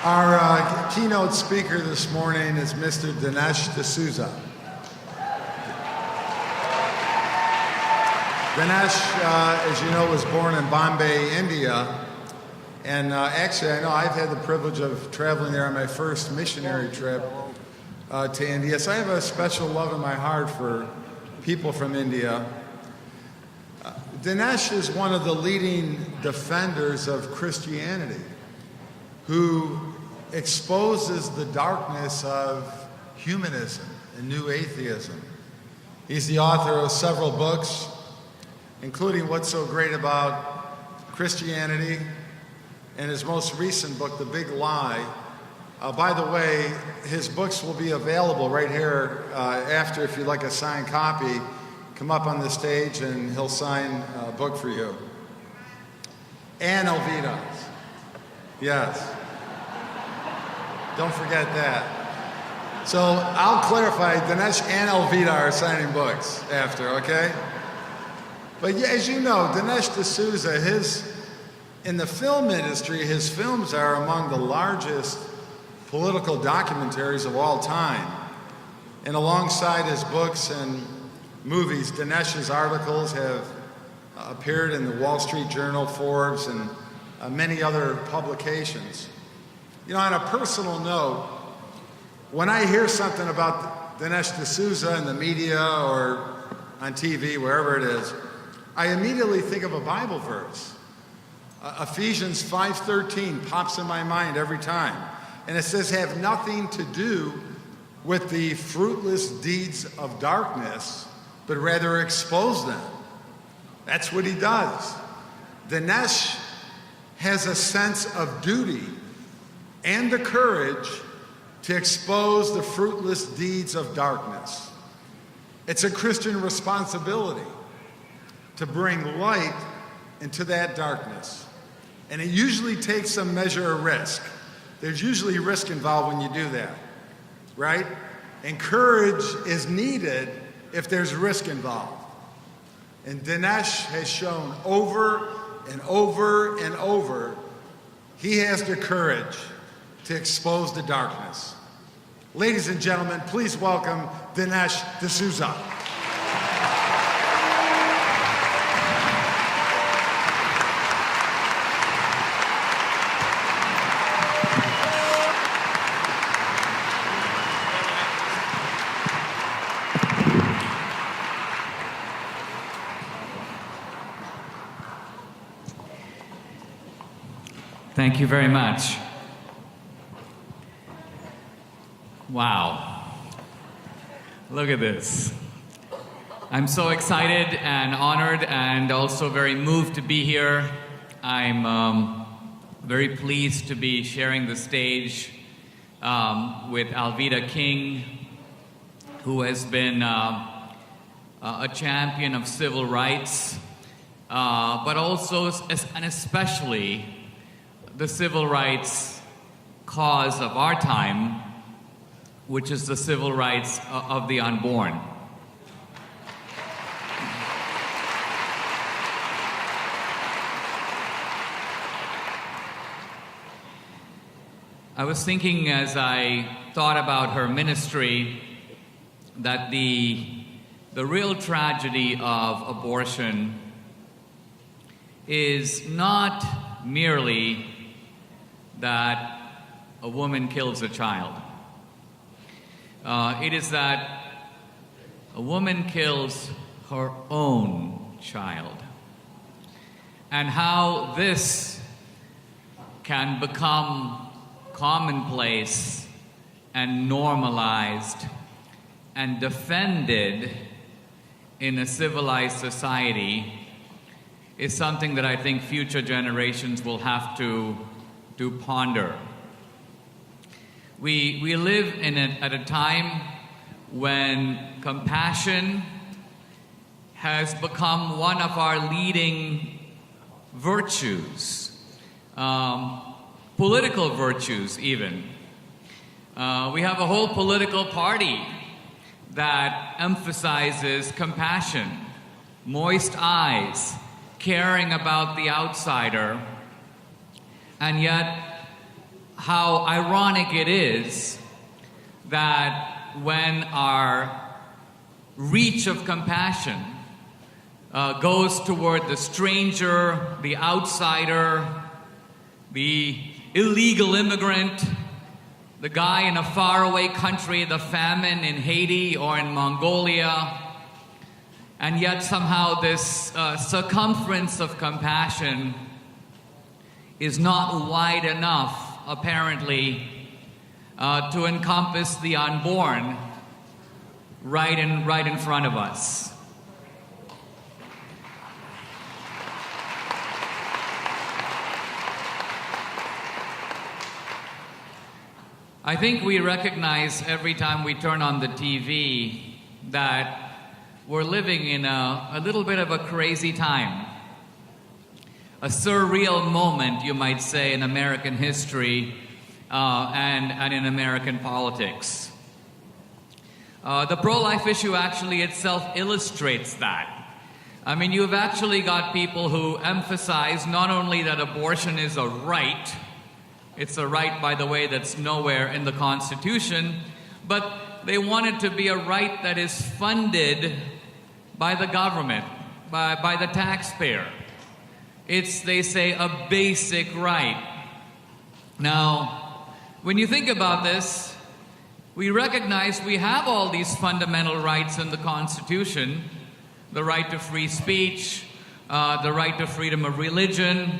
Our keynote speaker this morning is Mr. Dinesh D'Souza. Dinesh, as you know, was born in Bombay, India. And actually, I know I've had the privilege of traveling there on my first missionary trip to India. So I have a special love in my heart for people from India. Dinesh is one of the leading defenders of Christianity, who exposes the darkness of humanism and new atheism. He's the author of several books, including What's So Great About Christianity, and his most recent book, The Big Lie. By the way, his books will be available right here after. If you'd like a signed copy, come up on the stage and he'll sign a book for you. And Alvida. Yes. Don't forget that. So I'll clarify, Dinesh and Alvida are signing books after, okay? But yeah, as you know, Dinesh D'Souza, in the film industry, his films are among the largest political documentaries of all time. And alongside his books and movies, Dinesh's articles have appeared in the Wall Street Journal, Forbes, and many other publications. You know, on a personal note, when I hear something about Dinesh D'Souza in the media or on TV, wherever it is, I immediately think of a Bible verse. Ephesians 5:13 pops in my mind every time. And it says, have nothing to do with the fruitless deeds of darkness, but rather expose them. That's what he does. Dinesh has a sense of duty and the courage to expose the fruitless deeds of darkness. It's a Christian responsibility to bring light into that darkness. And it usually takes some measure of risk. There's usually risk involved when you do that, right? And courage is needed if there's risk involved. And Dinesh has shown over and over and over, he has the courage to expose the darkness. Ladies and gentlemen, please welcome Dinesh D'Souza. Thank you very much. Wow. Look at this. I'm so excited and honored and also very moved to be here. I'm very pleased to be sharing the stage with Alvida King, who has been a champion of civil rights, but also and especially the civil rights cause of our time, which is the civil rights of the unborn. I was thinking as I thought about her ministry that the real tragedy of abortion is not merely that a woman kills a child. It is that a woman kills her own child. And how this can become commonplace and normalized and defended in a civilized society is something that I think future generations will have to ponder. We live at a time when compassion has become one of our leading virtues, political virtues even. We have a whole political party that emphasizes compassion, moist eyes, caring about the outsider, and yet how ironic it is that when our reach of compassion goes toward the stranger, the outsider, the illegal immigrant, the guy in a faraway country, the famine in Haiti or in Mongolia, and yet somehow this circumference of compassion is not wide enough, apparently, to encompass the unborn right in front of us. I think we recognize every time we turn on the TV that we're living in a little bit of a crazy time. A surreal moment, you might say, in American history and in American politics. The pro-life issue actually itself illustrates that. I mean, you've actually got people who emphasize not only that abortion is a right, it's a right, by the way, that's nowhere in the Constitution, but they want it to be a right that is funded by the government, by the taxpayer. It's, they say, a basic right. Now, when you think about this, we recognize we have all these fundamental rights in the Constitution: the right to free speech, the right to freedom of religion,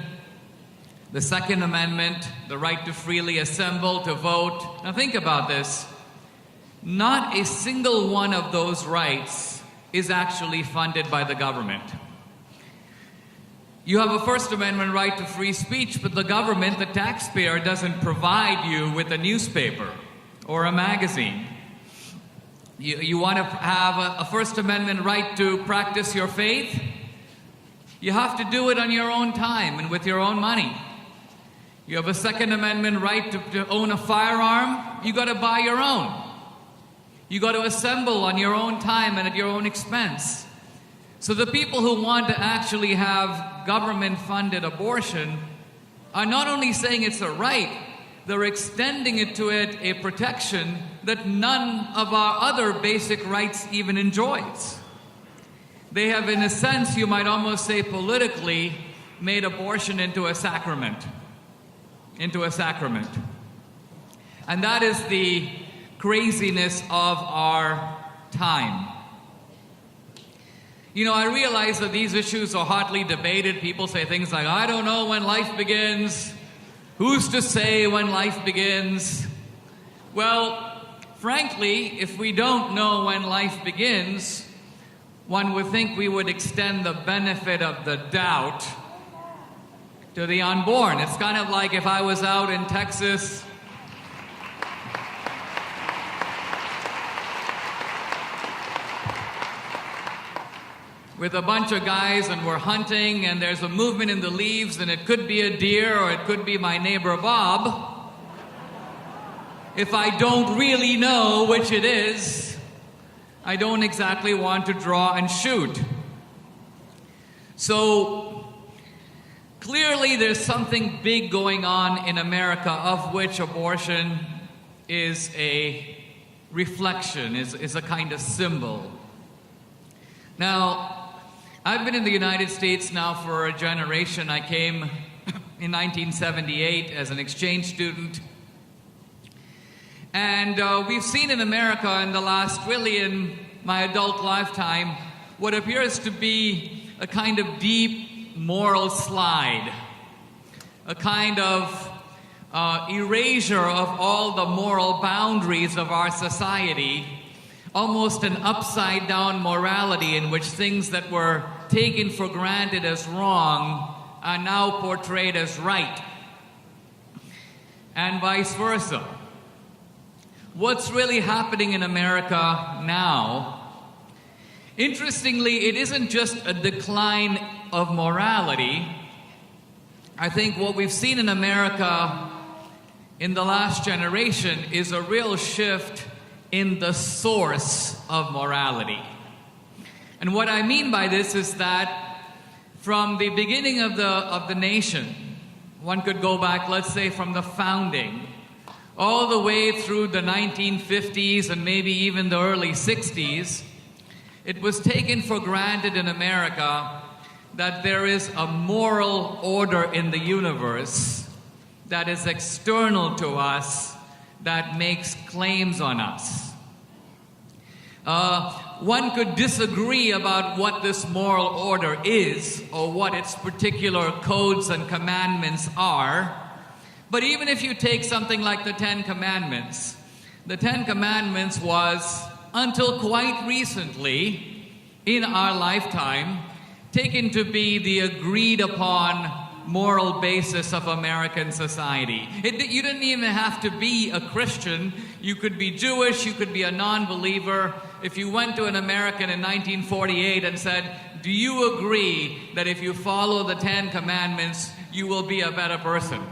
the Second Amendment, the right to freely assemble, to vote. Now think about this. Not a single one of those rights is actually funded by the government. You have a First Amendment right to free speech, but the government, the taxpayer, doesn't provide you with a newspaper or a magazine. You want to have a First Amendment right to practice your faith? You have to do it on your own time and with your own money. You have a Second Amendment right to own a firearm. You got to buy your own. You got to assemble on your own time and at your own expense. So the people who want to actually have government-funded abortion are not only saying it's a right, they're extending it to it a protection that none of our other basic rights even enjoys. They have, in a sense, you might almost say politically, made abortion into a sacrament. Into a sacrament. And that is the craziness of our time. You know, I realize that these issues are hotly debated. People say things like, I don't know when life begins. Who's to say when life begins? Well, frankly, if we don't know when life begins, one would think we would extend the benefit of the doubt to the unborn. It's kind of like if I was out in Texas with a bunch of guys and we're hunting and there's a movement in the leaves and it could be a deer or it could be my neighbor Bob. If I don't really know which it is, I don't exactly want to draw and shoot. So clearly there's something big going on in America of which abortion is a reflection, is a kind of symbol. Now, I've been in the United States now for a generation. I came in 1978 as an exchange student. And we've seen in America in the last, really in my adult lifetime, what appears to be a kind of deep moral slide, a kind of erasure of all the moral boundaries of our society, almost an upside-down morality in which things that were taken for granted as wrong are now portrayed as right, and vice versa. What's really happening in America now, interestingly, it isn't just a decline of morality. I think what we've seen in America in the last generation is a real shift in the source of morality. And what I mean by this is that from the beginning of the nation, One could go back, let's say, from the founding, all the way through the 1950s and maybe even the early 60s. It was taken for granted in America that there is a moral order in the universe that is external to us, that makes claims on us. One could disagree about what this moral order is or what its particular codes and commandments are. But even if you take something like the Ten Commandments, the Ten Commandments was, until quite recently in our lifetime, taken to be the agreed upon moral basis of American society. You didn't even have to be a Christian. You could be Jewish, you could be a non-believer. If you went to an American in 1948 and said, "Do you agree that if you follow the Ten Commandments, you will be a better person?"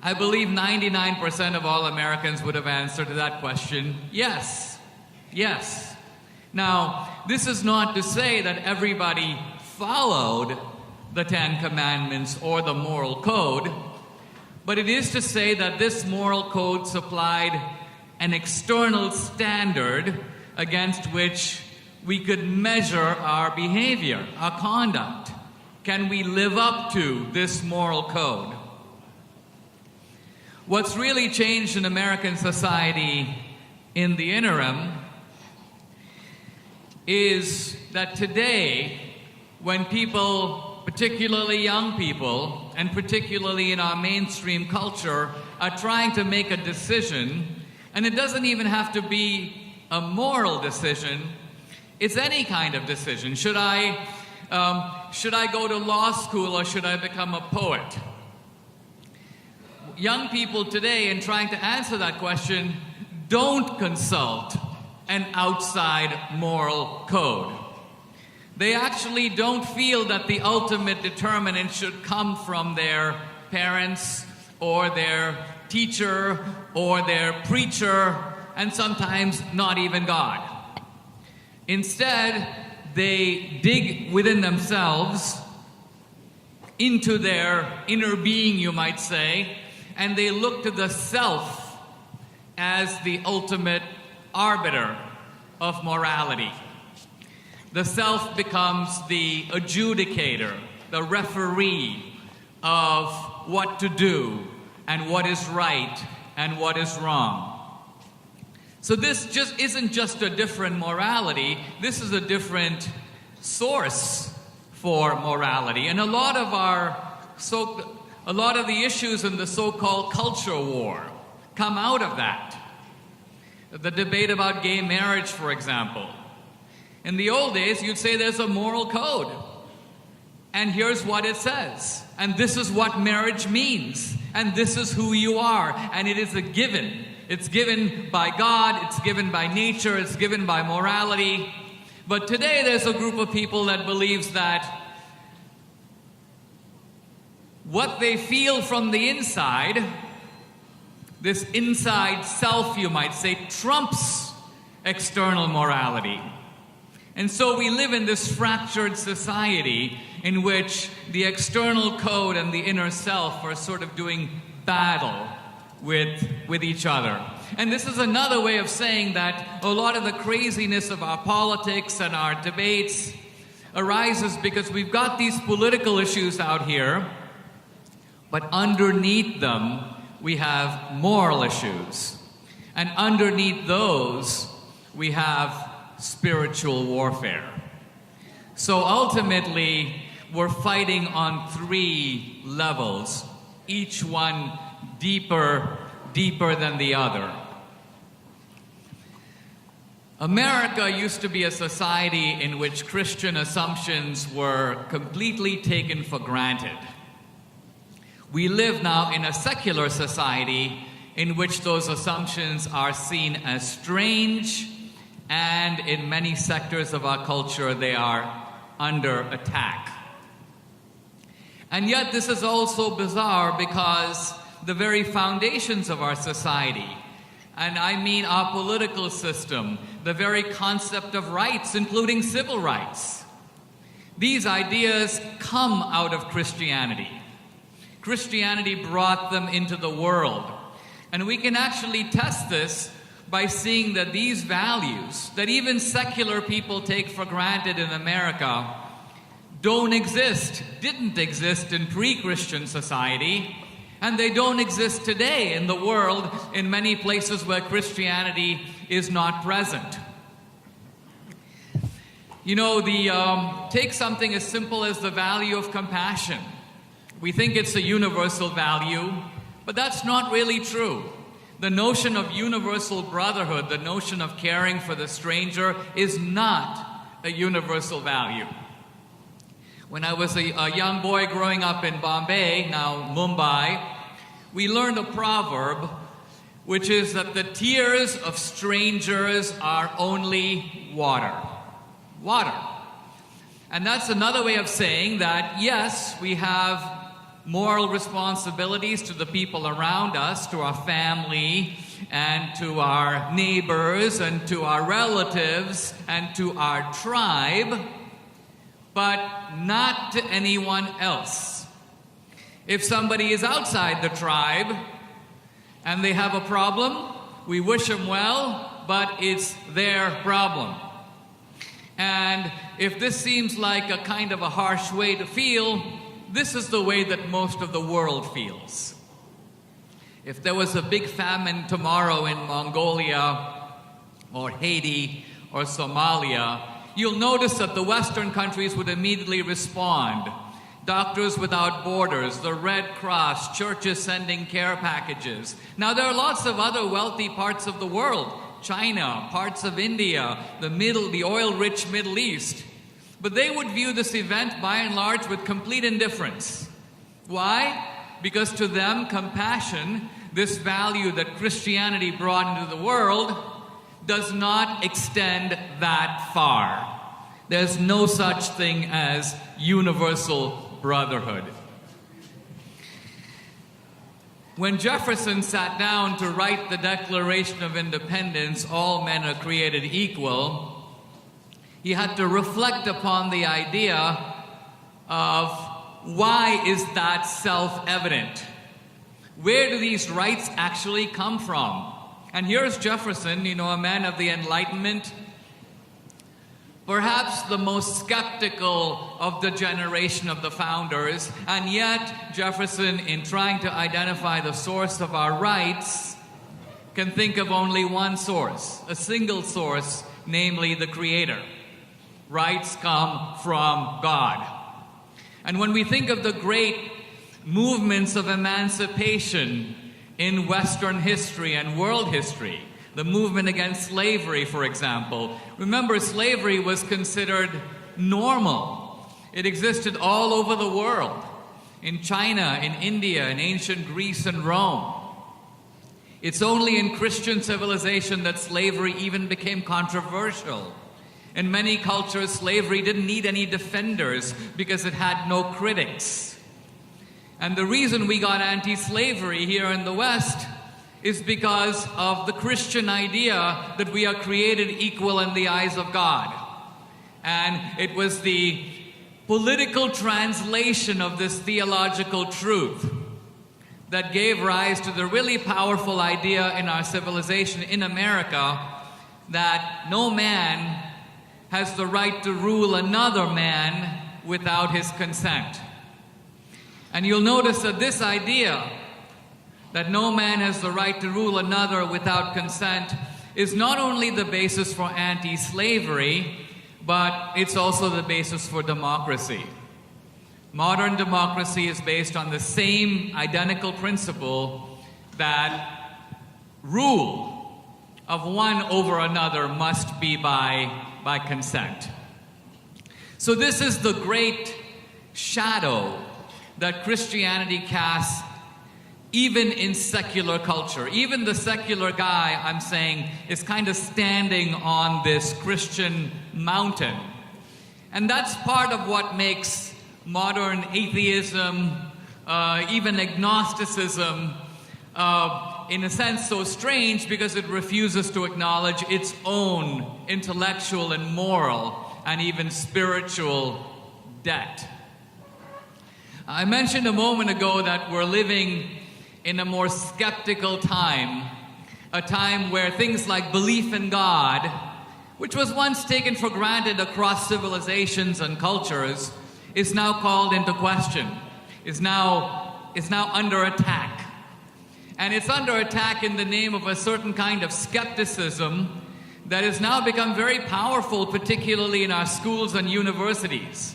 I believe 99% of all Americans would have answered to that question, yes. Yes. Now, this is not to say that everybody followed the Ten Commandments or the moral code, but it is to say that this moral code supplied an external standard against which we could measure our behavior, our conduct. Can we live up to this moral code? What's really changed in American society in the interim is that today, when people, particularly young people, and particularly in our mainstream culture, are trying to make a decision, and it doesn't even have to be a moral decision, it's any kind of decision. Should I go to law school or should I become a poet? Young people today, in trying to answer that question, don't consult an outside moral code. They actually don't feel that the ultimate determinant should come from their parents or their teacher or their preacher, and sometimes not even God. Instead, they dig within themselves into their inner being, you might say, and they look to the self as the ultimate arbiter of morality. The self becomes the adjudicator, the referee of what to do and what is right and what is wrong. So this just isn't just a different morality, this is a different source for morality. And a lot of the issues in the so-called culture war come out of that. The debate about gay marriage, for example. In the old days, you'd say there's a moral code. And here's what it says. And this is what marriage means. And this is who you are. And it is a given. It's given by God, it's given by nature, it's given by morality. But today there's a group of people that believes that what they feel from the inside, this inside self, you might say, trumps external morality. And so we live in this fractured society in which the external code and the inner self are sort of doing battle with each other. And this is another way of saying that a lot of the craziness of our politics and our debates arises because we've got these political issues out here, but underneath them we have moral issues. And underneath those we have spiritual warfare. So ultimately, we're fighting on three levels, each one deeper than the other. America used to be a society in which Christian assumptions were completely taken for granted. We live now in a secular society in which those assumptions are seen as strange, and in many sectors of our culture, they are under attack. And yet this is also bizarre because the very foundations of our society, and I mean our political system, the very concept of rights, including civil rights, these ideas come out of Christianity. Christianity brought them into the world. And we can actually test this by seeing that these values that even secular people take for granted in America didn't exist in pre-Christian society, and they don't exist today in the world in many places where Christianity is not present. You know, take something as simple as the value of compassion. We think it's a universal value, but that's not really true. The notion of universal brotherhood, the notion of caring for the stranger, is not a universal value. When I was a young boy growing up in Bombay, now Mumbai, we learned a proverb, which is that the tears of strangers are only water. Water. And that's another way of saying that, yes, we have moral responsibilities to the people around us, to our family, and to our neighbors, and to our relatives, and to our tribe, but not to anyone else. If somebody is outside the tribe and they have a problem, we wish them well, but it's their problem. And if this seems like a kind of a harsh way to feel, this is the way that most of the world feels. If there was a big famine tomorrow in Mongolia or Haiti or Somalia, you'll notice that the Western countries would immediately respond. Doctors Without Borders, the Red Cross, churches sending care packages. Now, there are lots of other wealthy parts of the world, China, parts of India, the oil-rich Middle East. But they would view this event, by and large, with complete indifference. Why? Because to them, compassion, this value that Christianity brought into the world, does not extend that far. There's no such thing as universal brotherhood. When Jefferson sat down to write the Declaration of Independence, all men are created equal, he had to reflect upon the idea of why is that self-evident? Where do these rights actually come from? And here's Jefferson, a man of the Enlightenment, perhaps the most skeptical of the generation of the founders, and yet Jefferson, in trying to identify the source of our rights, can think of only one source, a single source, namely the Creator. Rights come from God. And when we think of the great movements of emancipation in Western history and world history, the movement against slavery, for example, remember, slavery was considered normal. It existed all over the world, in China, in India, in ancient Greece and Rome. It's only in Christian civilization that slavery even became controversial. In many cultures, slavery didn't need any defenders because it had no critics. And the reason we got anti-slavery here in the West is because of the Christian idea that we are created equal in the eyes of God. And it was the political translation of this theological truth that gave rise to the really powerful idea in our civilization in America that no man has the right to rule another man without his consent. And you'll notice that this idea that no man has the right to rule another without consent is not only the basis for anti-slavery, but it's also the basis for democracy. Modern democracy is based on the same identical principle that rule of one over another must be by consent. So this is the great shadow that Christianity casts even in secular culture. Even the secular guy, I'm saying, is kind of standing on this Christian mountain. And that's part of what makes modern atheism, even agnosticism, in a sense so strange, because it refuses to acknowledge its own intellectual and moral and even spiritual debt. I mentioned a moment ago that we're living in a more skeptical time, a time where things like belief in God, which was once taken for granted across civilizations and cultures, is now called into question, is now under attack. And it's under attack in the name of a certain kind of skepticism that has now become very powerful, particularly in our schools and universities.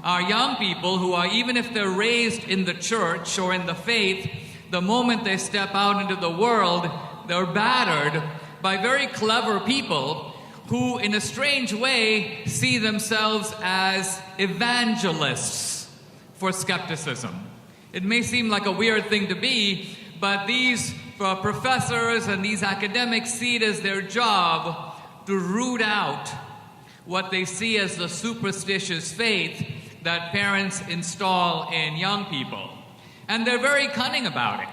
Our young people who are, even if they're raised in the church or in the faith, the moment they step out into the world, they're battered by very clever people who, in a strange way, see themselves as evangelists for skepticism. It may seem like a weird thing to be, but these professors and these academics see it as their job to root out what they see as the superstitious faith that parents install in young people. And they're very cunning about it.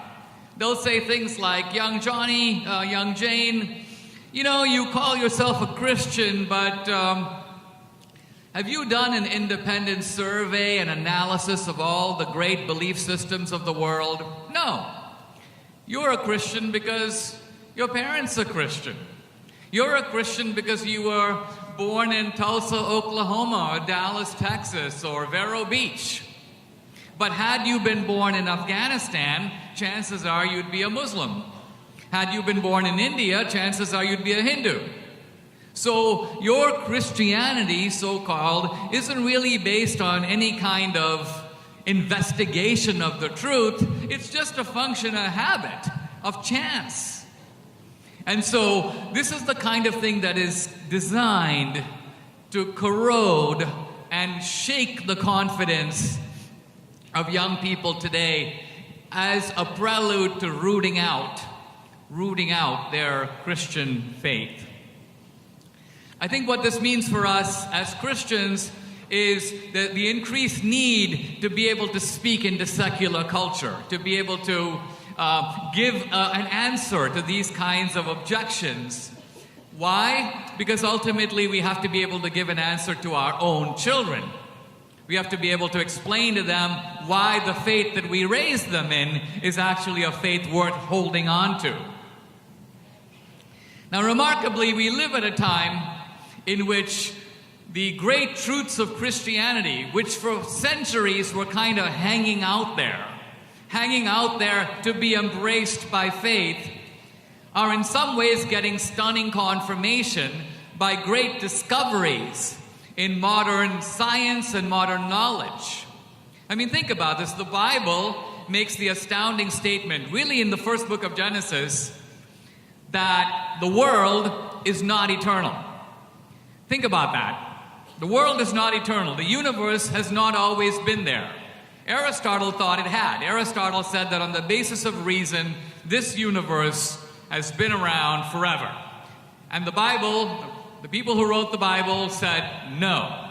They'll say things like, young Johnny, young Jane, you know, you call yourself a Christian, but have you done an independent survey and analysis of all the great belief systems of the world? No. You're a Christian because your parents are Christian. You're a Christian because you were born in Tulsa, Oklahoma, or Dallas, Texas, or Vero Beach. But had you been born in Afghanistan, chances are you'd be a Muslim. Had you been born in India, chances are you'd be a Hindu. So your Christianity, so-called, isn't really based on any kind of investigation of the truth. It's just a function of habit, of chance. And so this is the kind of thing that is designed to corrode and shake the confidence of young people today as a prelude to rooting out their Christian faith. I think what this means for us as Christians is the increased need to be able to speak into secular culture, to be able to give an answer to these kinds of objections. Why? Because ultimately we have to be able to give an answer to our own children. We have to be able to explain to them why the faith that we raised them in is actually a faith worth holding on to. Now, remarkably, we live at a time in which the great truths of Christianity, which for centuries were kind of hanging out there to be embraced by faith, are in some ways getting stunning confirmation by great discoveries in modern science and modern knowledge. I mean, think about this. The Bible makes the astounding statement, really in the first book of Genesis, that the world is not eternal. Think about that. The world is not eternal. The universe has not always been there. Aristotle thought it had. Aristotle said that on the basis of reason, this universe has been around forever. And the Bible, the people who wrote the Bible said, no.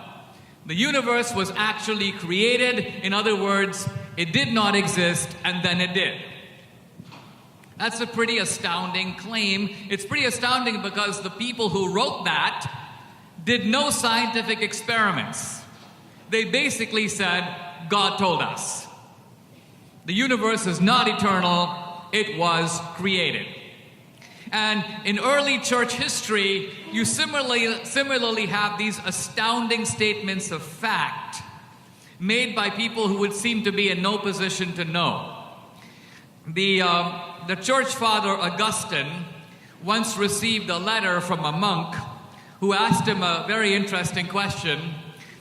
The universe was actually created. In other words, it did not exist, and then it did. That's a pretty astounding claim. It's pretty astounding because the people who wrote that did no scientific experiments. They basically said, God told us. The universe is not eternal, it was created. And in early church history, you similarly have these astounding statements of fact made by people who would seem to be in no position to know. The church father Augustine once received a letter from a monk who asked him a very interesting question.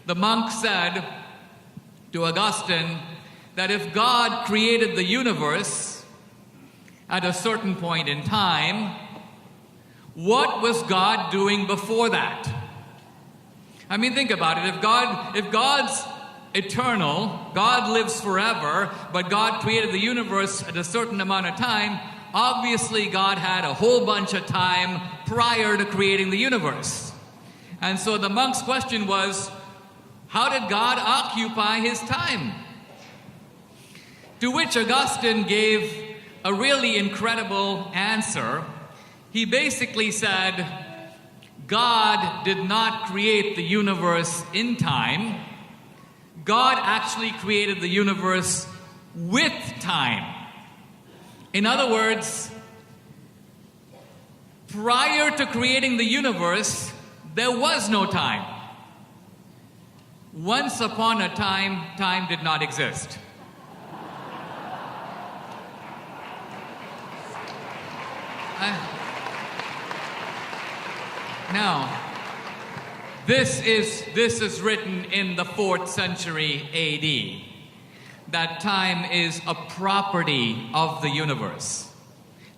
The monk said to Augustine that if God created the universe at a certain point in time, what was God doing before that? I mean, think about it. If God's eternal, God lives forever, but God created the universe at a certain amount of time, obviously God had a whole bunch of time prior to creating the universe. And so the monk's question was, how did God occupy his time? To which Augustine gave a really incredible answer. He basically said, God did not create the universe in time. God actually created the universe with time. In other words, prior to creating the universe, there was no time. Once upon a time, time did not exist. Now, this is written in the 4th century AD. That time is a property of the universe.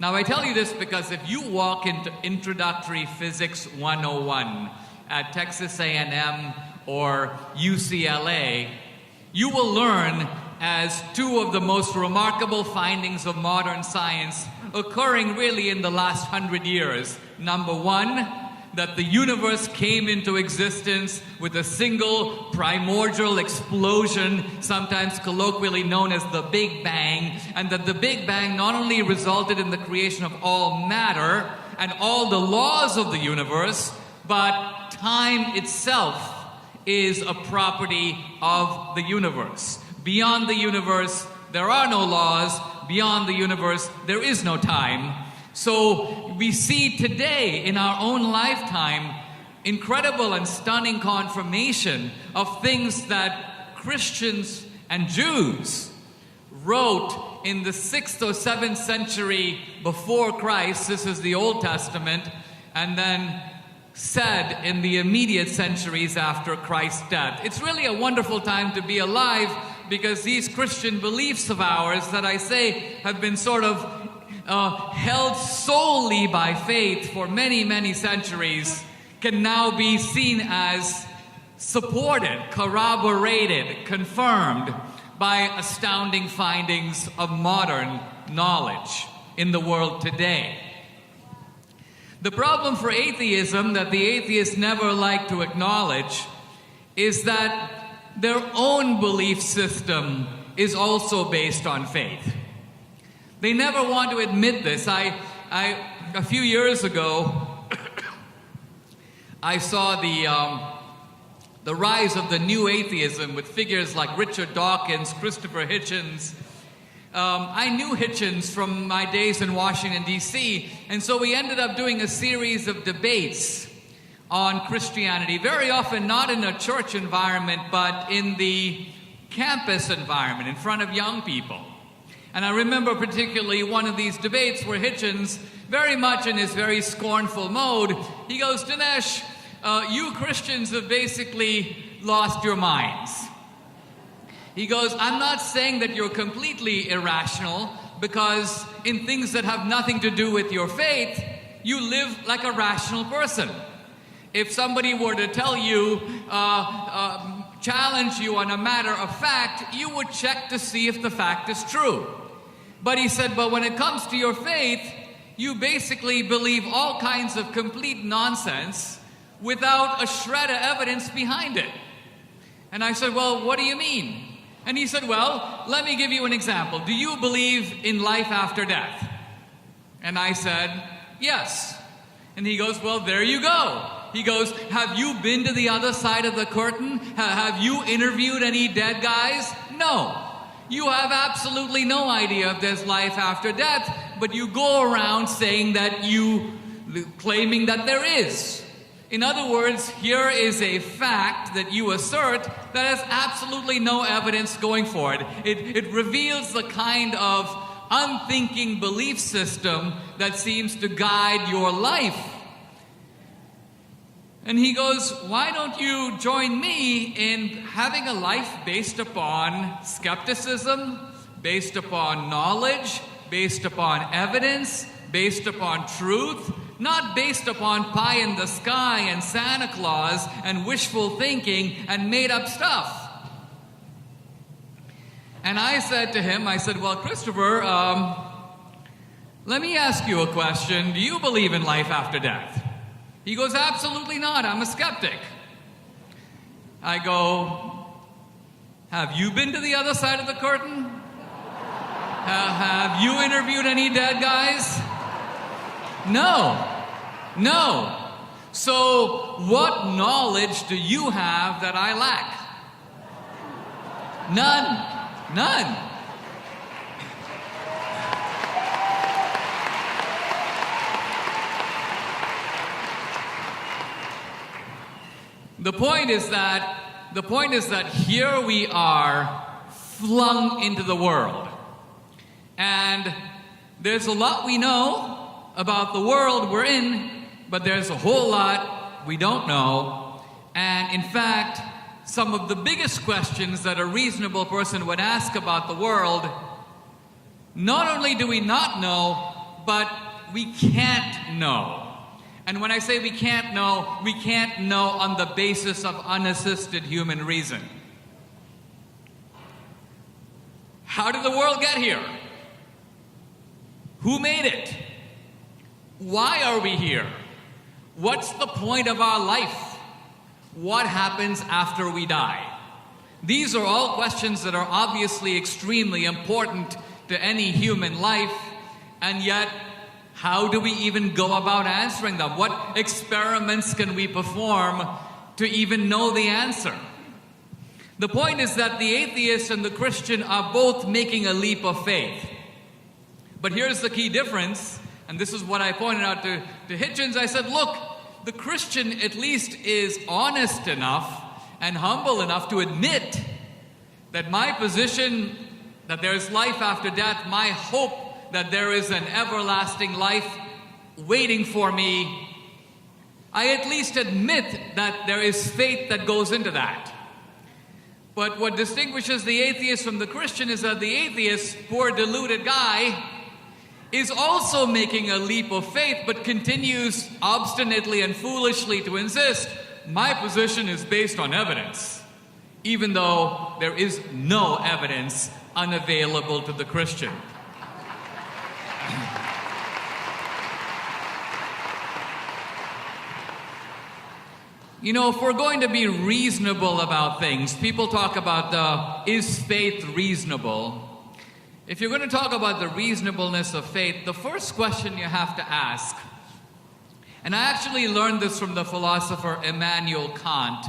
Now, I tell you this because if you walk into Introductory Physics 101 at Texas A&M or UCLA, you will learn as two of the most remarkable findings of modern science occurring really in the last 100 years. Number one, that the universe came into existence with a single primordial explosion, sometimes colloquially known as the Big Bang, and that the Big Bang not only resulted in the creation of all matter and all the laws of the universe, but time itself is a property of the universe. Beyond the universe, there are no laws. Beyond the universe, there is no time. So we see today in our own lifetime incredible and stunning confirmation of things that Christians and Jews wrote in the 6th or 7th century before Christ. This is the Old Testament, and then said in the immediate centuries after Christ's death. It's really a wonderful time to be alive because these Christian beliefs of ours that I say have been sort of held solely by faith for many, many centuries can now be seen as supported, corroborated, confirmed by astounding findings of modern knowledge in the world today. The problem for atheism that the atheists never like to acknowledge is that their own belief system is also based on faith. They never want to admit this. A few years ago, I saw the rise of the new atheism with figures like Richard Dawkins, Christopher Hitchens. I knew Hitchens from my days in Washington, D.C., and so we ended up doing a series of debates on Christianity, very often not in a church environment, but in the campus environment, in front of young people. And I remember particularly one of these debates where Hitchens, very much in his very scornful mode, he goes, "Dinesh, you Christians have basically lost your minds." He goes, "I'm not saying that you're completely irrational, because in things that have nothing to do with your faith, you live like a rational person. If somebody were to tell you, challenge you on a matter of fact, you would check to see if the fact is true. But he said, but when it comes to your faith, you basically believe all kinds of complete nonsense without a shred of evidence behind it." And I said, "Well, what do you mean?" And he said, "Well, let me give you an example. Do you believe in life after death?" And I said, "Yes." And he goes, "Well, there you go." He goes, "Have you been to the other side of the curtain? Have you interviewed any dead guys?" "No. You have absolutely no idea if there's life after death, but you go around saying that claiming that there is. In other words, here is a fact that you assert that has absolutely no evidence going for it. It reveals the kind of unthinking belief system that seems to guide your life." And he goes, "Why don't you join me in having a life based upon skepticism, based upon knowledge, based upon evidence, based upon truth, not based upon pie in the sky and Santa Claus and wishful thinking and made up stuff?" And I said to him, "Well, Christopher, let me ask you a question. Do you believe in life after death?" He goes, "Absolutely not. I'm a skeptic." I go, "Have you been to the other side of the curtain? Have you interviewed any dead guys?" No. So what knowledge do you have that I lack? None. None. The point is that here we are flung into the world. And there's a lot we know about the world we're in, but there's a whole lot we don't know. And in fact, some of the biggest questions that a reasonable person would ask about the world, not only do we not know, but we can't know. And when I say we can't know on the basis of unassisted human reason. How did the world get here? Who made it? Why are we here? What's the point of our life? What happens after we die? These are all questions that are obviously extremely important to any human life, and yet, how do we even go about answering them? What experiments can we perform to even know the answer? The point is that the atheist and the Christian are both making a leap of faith. But here's the key difference, and this is what I pointed out to Hitchens. I said, look, the Christian at least is honest enough and humble enough to admit that my position, that there's life after death, my hope that there is an everlasting life waiting for me, I at least admit that there is faith that goes into that. But what distinguishes the atheist from the Christian is that the atheist, poor deluded guy, is also making a leap of faith, but continues obstinately and foolishly to insist, my position is based on evidence, even though there is no evidence unavailable to the Christian. You know, if we're going to be reasonable about things, people talk about is faith reasonable? If you're going to talk about the reasonableness of faith, the first question you have to ask, and I actually learned this from the philosopher Immanuel Kant.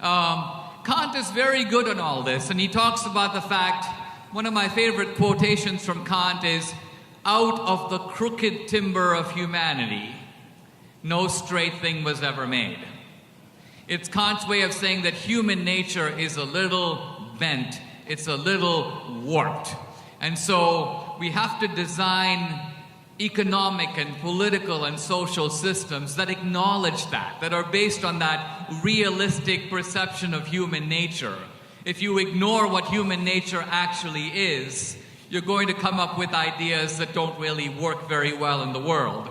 Kant is very good on all this, and he talks about the fact, one of my favorite quotations from Kant is, out of the crooked timber of humanity, no straight thing was ever made. It's Kant's way of saying that human nature is a little bent, it's a little warped. And so we have to design economic and political and social systems that acknowledge that are based on that realistic perception of human nature. If you ignore what human nature actually is, you're going to come up with ideas that don't really work very well in the world.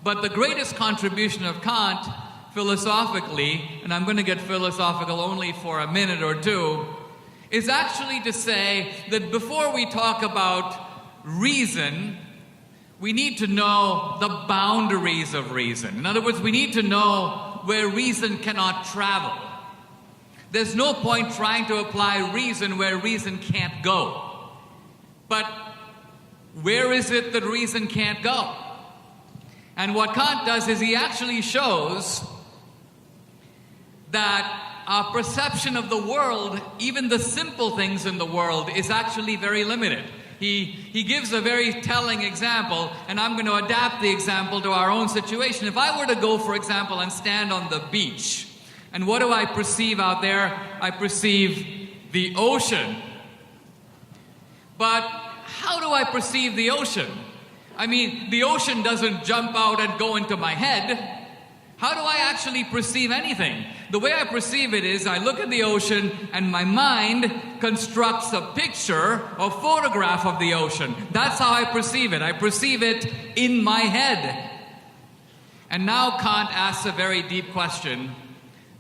But the greatest contribution of Kant, philosophically, and I'm going to get philosophical only for a minute or two, is actually to say that before we talk about reason, we need to know the boundaries of reason. In other words, we need to know where reason cannot travel. There's no point trying to apply reason where reason can't go. But where is it that reason can't go? And what Kant does is he actually shows that our perception of the world, even the simple things in the world, is actually very limited. He gives a very telling example, and I'm going to adapt the example to our own situation. If I were to go, for example, and stand on the beach, and what do I perceive out there? I perceive the ocean. But how do I perceive the ocean? I mean, the ocean doesn't jump out and go into my head. How do I actually perceive anything? The way I perceive it is I look at the ocean and my mind constructs a picture, a photograph of the ocean. That's how I perceive it. I perceive it in my head. And now Kant asks a very deep question.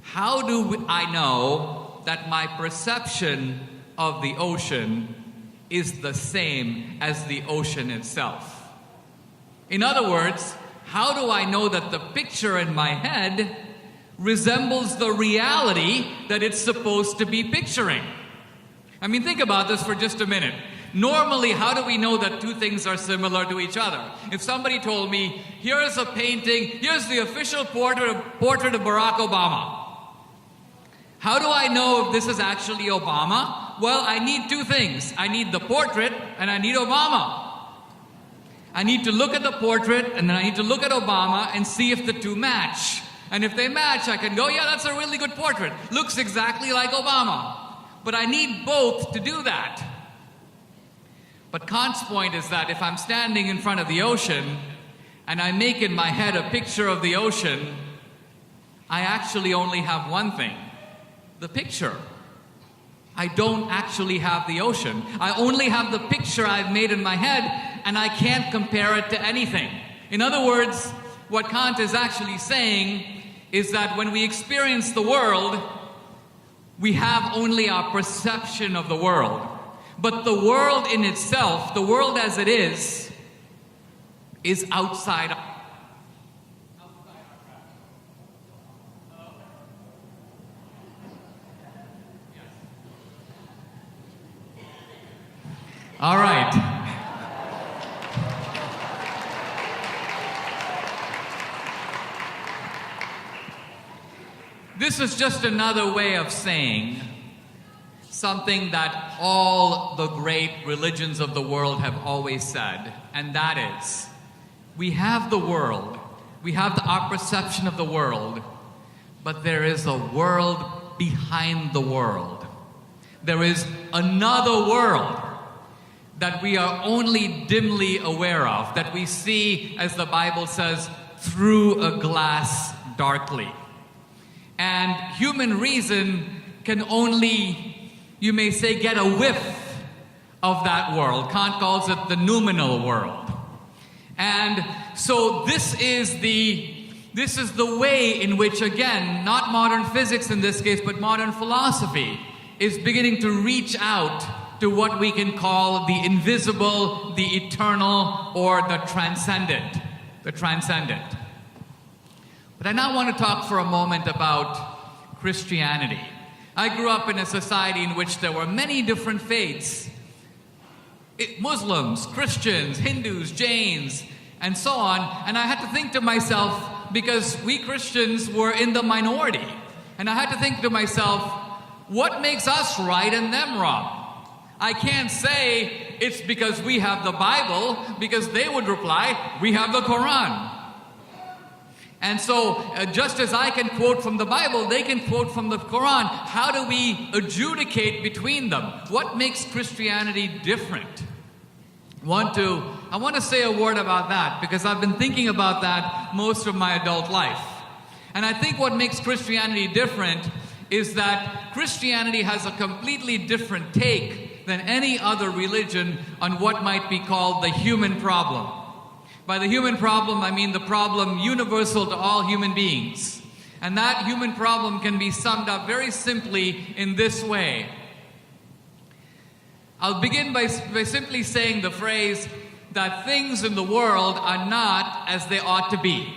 How do I know that my perception of the ocean is the same as the ocean itself? In other words, how do I know that the picture in my head resembles the reality that it's supposed to be picturing? I mean, think about this for just a minute. Normally, how do we know that two things are similar to each other? If somebody told me, here's a painting, here's the official portrait of Barack Obama. How do I know if this is actually Obama Well, I need two things. I need the portrait and I need Obama. I need to look at the portrait and then I need to look at Obama and see if the two match. And if they match, I can go, yeah, that's a really good portrait. Looks exactly like Obama. But I need both to do that. But Kant's point is that if I'm standing in front of the ocean and I make in my head a picture of the ocean, I actually only have one thing, the picture. I don't actually have the ocean. I only have the picture I've made in my head, and I can't compare it to anything. In other words, what Kant is actually saying is that when we experience the world, we have only our perception of the world. But the world in itself, the world as it is outside. All right. This is just another way of saying something that all the great religions of the world have always said, and that is, we have the world, we have our perception of the world, but there is a world behind the world. There is another world that we are only dimly aware of, that we see, as the Bible says, through a glass darkly. And human reason can only, you may say, get a whiff of that world. Kant calls it the noumenal world. And so this is the way in which, again, not modern physics in this case, but modern philosophy is beginning to reach out to what we can call the invisible, the eternal, or the transcendent. The transcendent. But I now want to talk for a moment about Christianity. I grew up in a society in which there were many different faiths. Muslims, Christians, Hindus, Jains, and so on. And I had to think to myself, because we Christians were in the minority, and I had to think to myself, what makes us right and them wrong? I can't say it's because we have the Bible, because they would reply, we have the Quran. And so, just as I can quote from the Bible, they can quote from the Quran. How do we adjudicate between them? What makes Christianity different? I want to say a word about that, because I've been thinking about that most of my adult life. And I think what makes Christianity different is that Christianity has a completely different take than any other religion on what might be called the human problem. By the human problem, I mean the problem universal to all human beings. And that human problem can be summed up very simply in this way. I'll begin by simply saying the phrase that things in the world are not as they ought to be.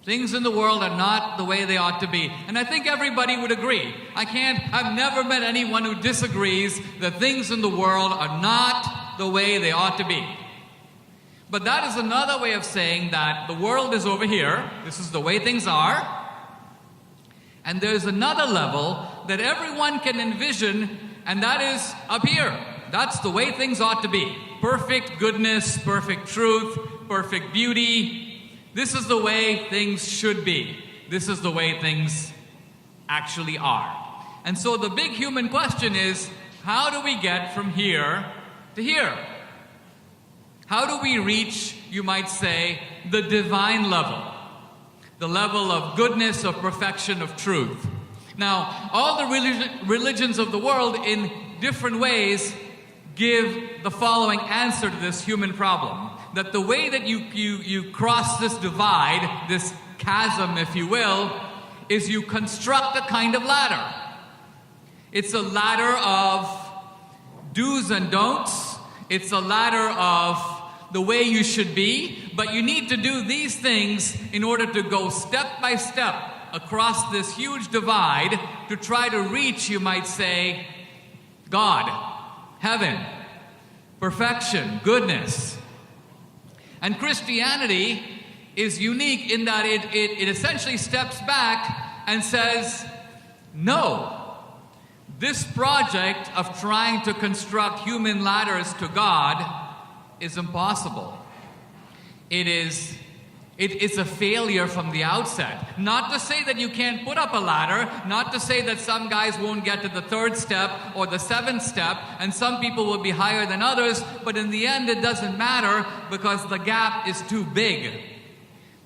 Things in the world are not the way they ought to be. And I think everybody would agree. I've never met anyone who disagrees that things in the world are not the way they ought to be. But that is another way of saying that the world is over here. This is the way things are. And there's another level that everyone can envision, and that is up here. That's the way things ought to be. Perfect goodness, perfect truth, perfect beauty. This is the way things should be. This is the way things actually are. And so the big human question is, how do we get from here to here? How do we reach, you might say, the divine level? The level of goodness, of perfection, of truth. Now, all the religions of the world in different ways give the following answer to this human problem. That the way that you cross this divide, this chasm, if you will, is you construct a kind of ladder. It's a ladder of do's and don'ts. It's a ladder of the way you should be, but you need to do these things in order to go step by step across this huge divide to try to reach, you might say, God, heaven, perfection, goodness. And Christianity is unique in that it essentially steps back and says, no, This project of trying to construct human ladders to God is impossible. It's a failure from the outset. Not to say that you can't put up a ladder, not to say that some guys won't get to the 3rd step or the 7th step, and some people will be higher than others, but in the end it doesn't matter because the gap is too big.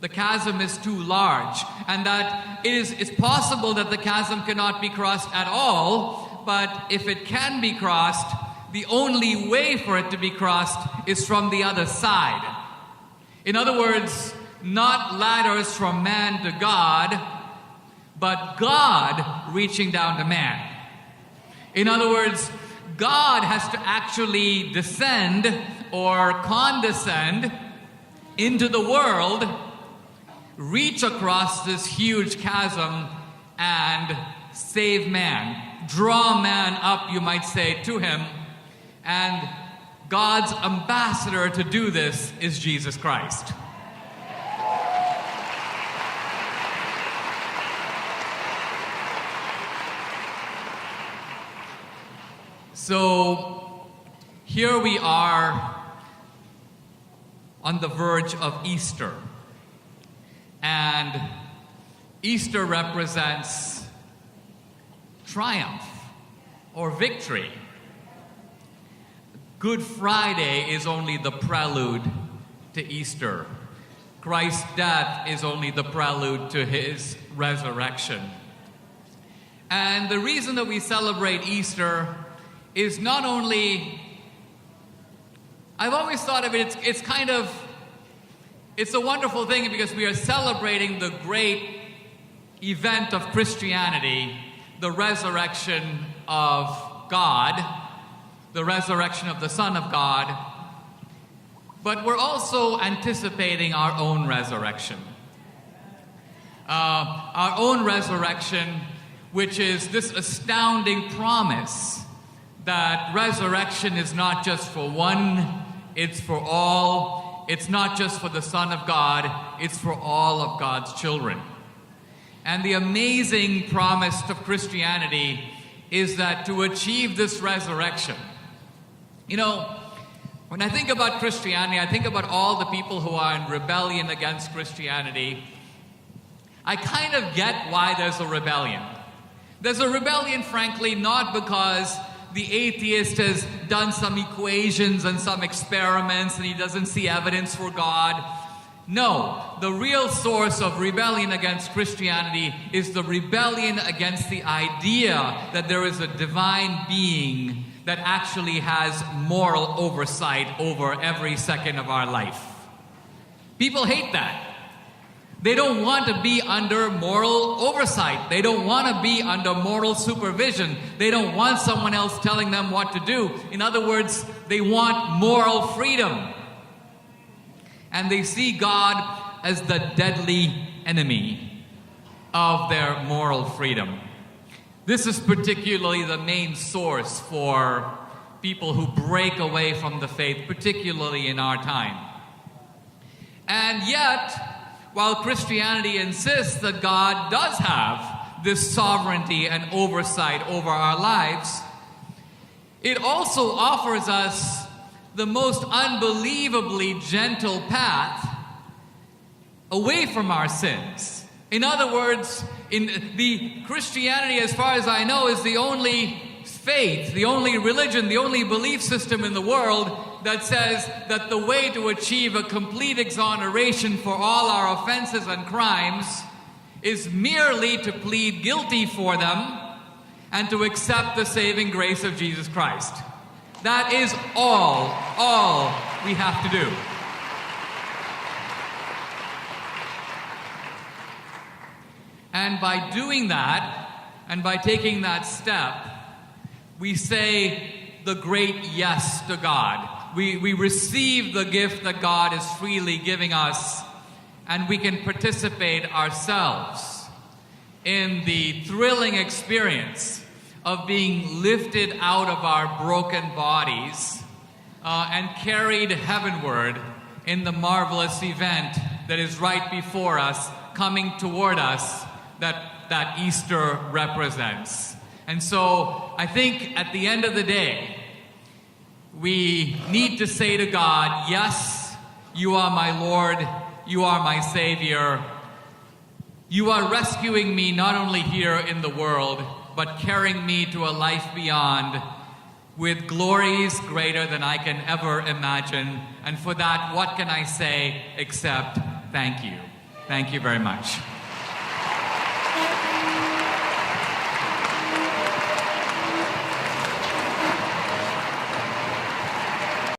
The chasm is too large, and that it's possible that the chasm cannot be crossed at all, but if it can be crossed, the only way for it to be crossed is from the other side. In other words, not ladders from man to God, but God reaching down to man. In other words, God has to actually descend or condescend into the world, reach across this huge chasm and save man, draw man up, you might say, to him. And God's ambassador to do this is Jesus Christ. So here we are on the verge of Easter. And Easter represents triumph or victory. Good Friday is only the prelude to Easter. Christ's death is only the prelude to his resurrection. And the reason that we celebrate Easter is not only, I've always thought of it, it's a wonderful thing because we are celebrating the great event of Christianity, the resurrection of God, the resurrection of the Son of God, but we're also anticipating our own resurrection. Our own resurrection, which is this astounding promise that resurrection is not just for one, it's for all. It's not just for the Son of God, it's for all of God's children. And the amazing promise of Christianity is that to achieve this resurrection, you know, when I think about Christianity, I think about all the people who are in rebellion against Christianity. I kind of get why there's a rebellion. There's a rebellion, frankly, not because the atheist has done some equations and some experiments and he doesn't see evidence for God. No, the real source of rebellion against Christianity is the rebellion against the idea that there is a divine being that actually has moral oversight over every second of our life. People hate that. They don't want to be under moral oversight. They don't want to be under moral supervision. They don't want someone else telling them what to do. In other words, they want moral freedom. And they see God as the deadly enemy of their moral freedom. This is particularly the main source for people who break away from the faith, particularly in our time. And yet, while Christianity insists that God does have this sovereignty and oversight over our lives, it also offers us the most unbelievably gentle path away from our sins. In other words, in the Christianity, as far as I know, is the only faith, the only religion, the only belief system in the world that says that the way to achieve a complete exoneration for all our offenses and crimes is merely to plead guilty for them and to accept the saving grace of Jesus Christ. That is all we have to do. And by doing that, and by taking that step, we say the great yes to God. We receive the gift that God is freely giving us, and we can participate ourselves in the thrilling experience of being lifted out of our broken bodies and carried heavenward in the marvelous event that is right before us, coming toward us, that Easter represents. And so I think at the end of the day, we need to say to God, yes, you are my Lord, you are my Savior. You are rescuing me not only here in the world, but carrying me to a life beyond with glories greater than I can ever imagine. And for that, what can I say except thank you? Thank you very much.